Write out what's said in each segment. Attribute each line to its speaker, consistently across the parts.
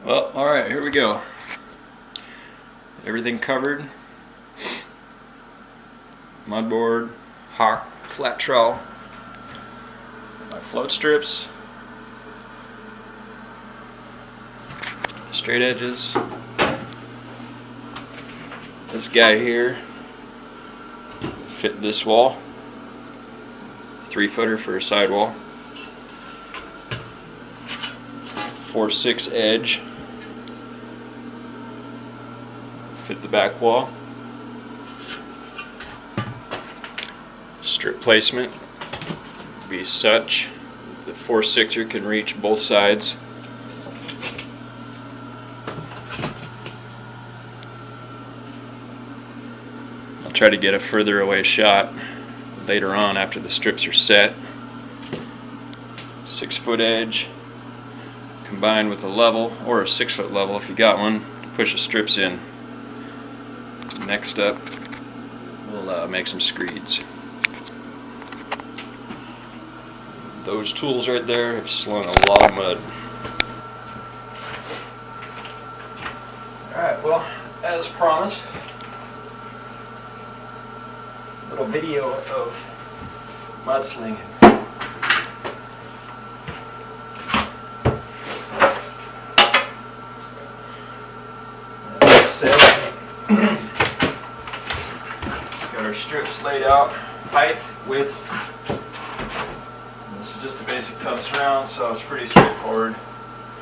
Speaker 1: Well, alright, here we go. Everything covered. Mudboard, Hawk, flat trowel, my float strips, straight edges. This guy here fit this wall. 3-footer for a sidewall. 4/6 edge. Fit the back wall. Strip placement be such the 4/6er can reach both sides. I'll try to get a further away shot later on after the strips are set. 6-foot edge combined with a level or a 6-foot level if you got one to push the strips in. Next up, we'll make some screeds. Those tools right there have slung a lot of mud. Alright, well, as promised, a little video of mudslinging. Got our strips laid out, height, width. This is just a basic tub surround, so it's pretty straightforward.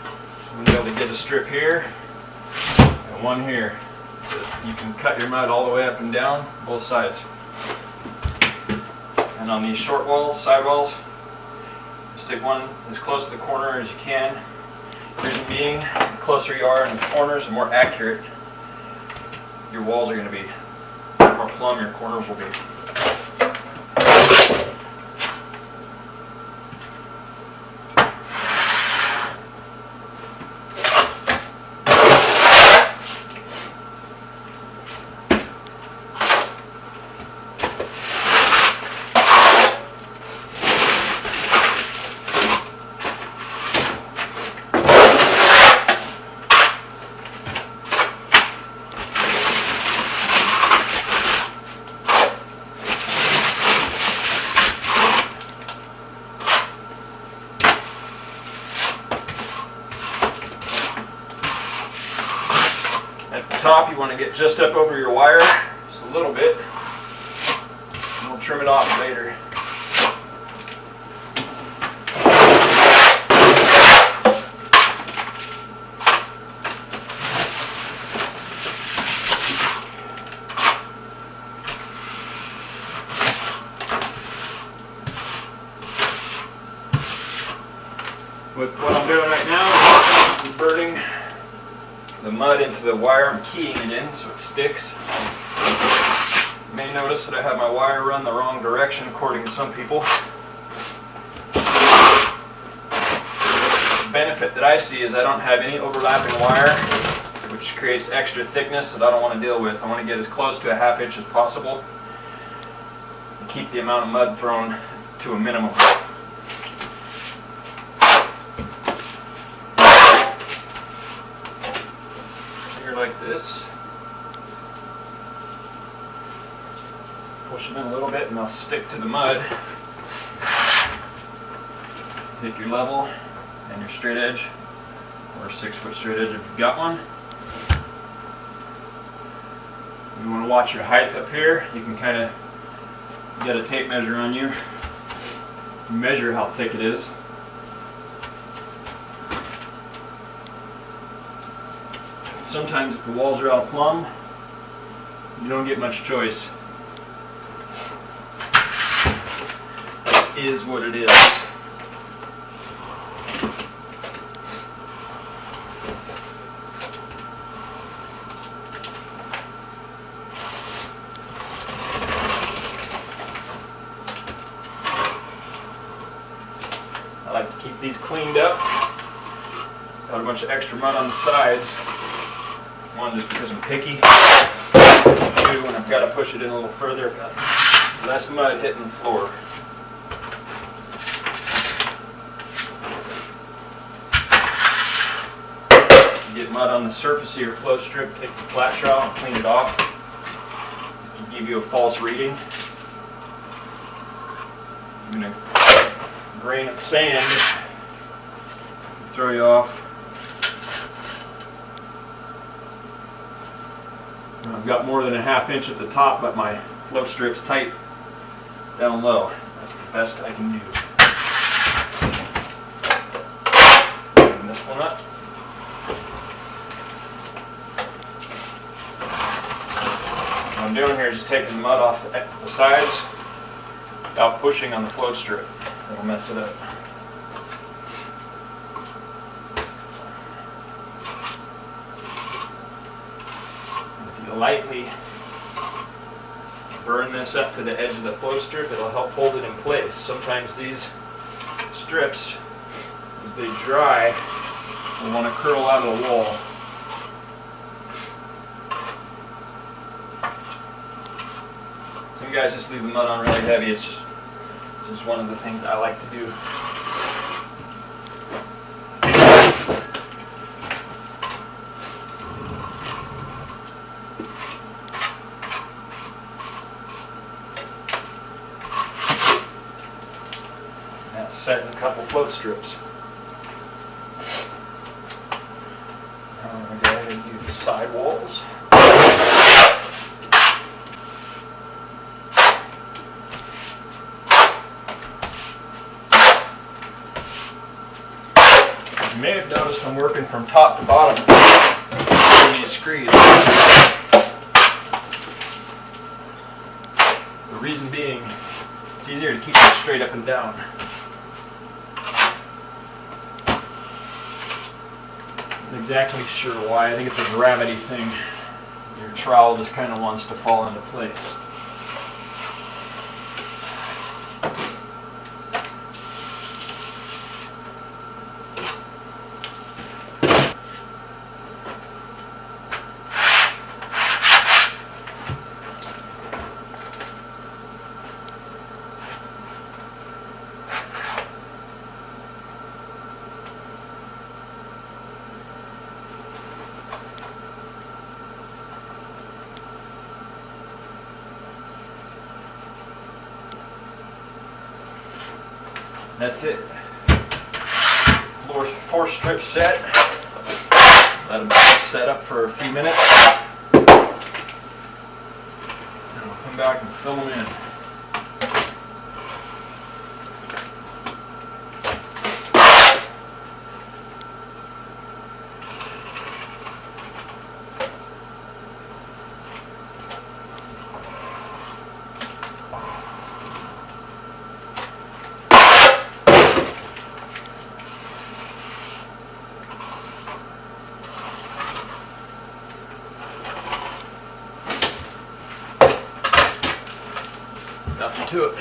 Speaker 1: I'm going to be able to get a strip here and one here. So you can cut your mud all the way up and down, both sides. And on these short walls, side walls, stick one as close to the corner as you can. Reason being, the closer you are in the corners, the more accurate your walls are going to be. The more plumb your corners will be. At the top, you want to get just up over your wire, just a little bit, and we'll trim it off later. What I'm doing right now is converting the mud into the wire. I'm keying it in so it sticks. You may notice that I have my wire run the wrong direction according to some people. The benefit that I see is I don't have any overlapping wire, which creates extra thickness that I don't want to deal with. I want to get as close to a 1/2 inch as possible and keep the amount of mud thrown to a minimum. Like this. Push them in a little bit and they'll stick to the mud. Take your level and your straight edge, or 6-foot straight edge if you've got one. You want to watch your height up here. You can kind of get a tape measure on you, measure how thick it is. Sometimes if the walls are out of plumb, you don't get much choice. It is what it is. I like to keep these cleaned up. Got a bunch of extra mud on the sides. One, just because I'm picky. 2, when I've got to push it in a little further, I've got less mud hitting the floor. Get mud on the surface of your float strip, take the flat trowel and clean it off. It can give you a false reading. I'm going to grain of sand throw you off. I've got more than a ½ inch at the top, but my float strip's tight down low. That's the best I can do. Open this one up. What I'm doing here is just taking the mud off the sides without pushing on the float strip. That'll mess it up. If you lightly burn this up to the edge of the float strip, it'll help hold it in place. Sometimes these strips, as they dry, will want to curl out of the wall. Some guys just leave the mud on really heavy. It's just one of the things I like to do. That's set in a couple float strips. Now I'm going to go ahead and do the side walls. You may have noticed I'm working from top to bottom on these screeds. The reason being, it's easier to keep them straight up and down. Not exactly sure why. I think it's a gravity thing. Your trowel just kind of wants to fall into place. That's it. Four strips set. Let them set up for a few minutes. And we'll come back and fill them in. Nothing to it.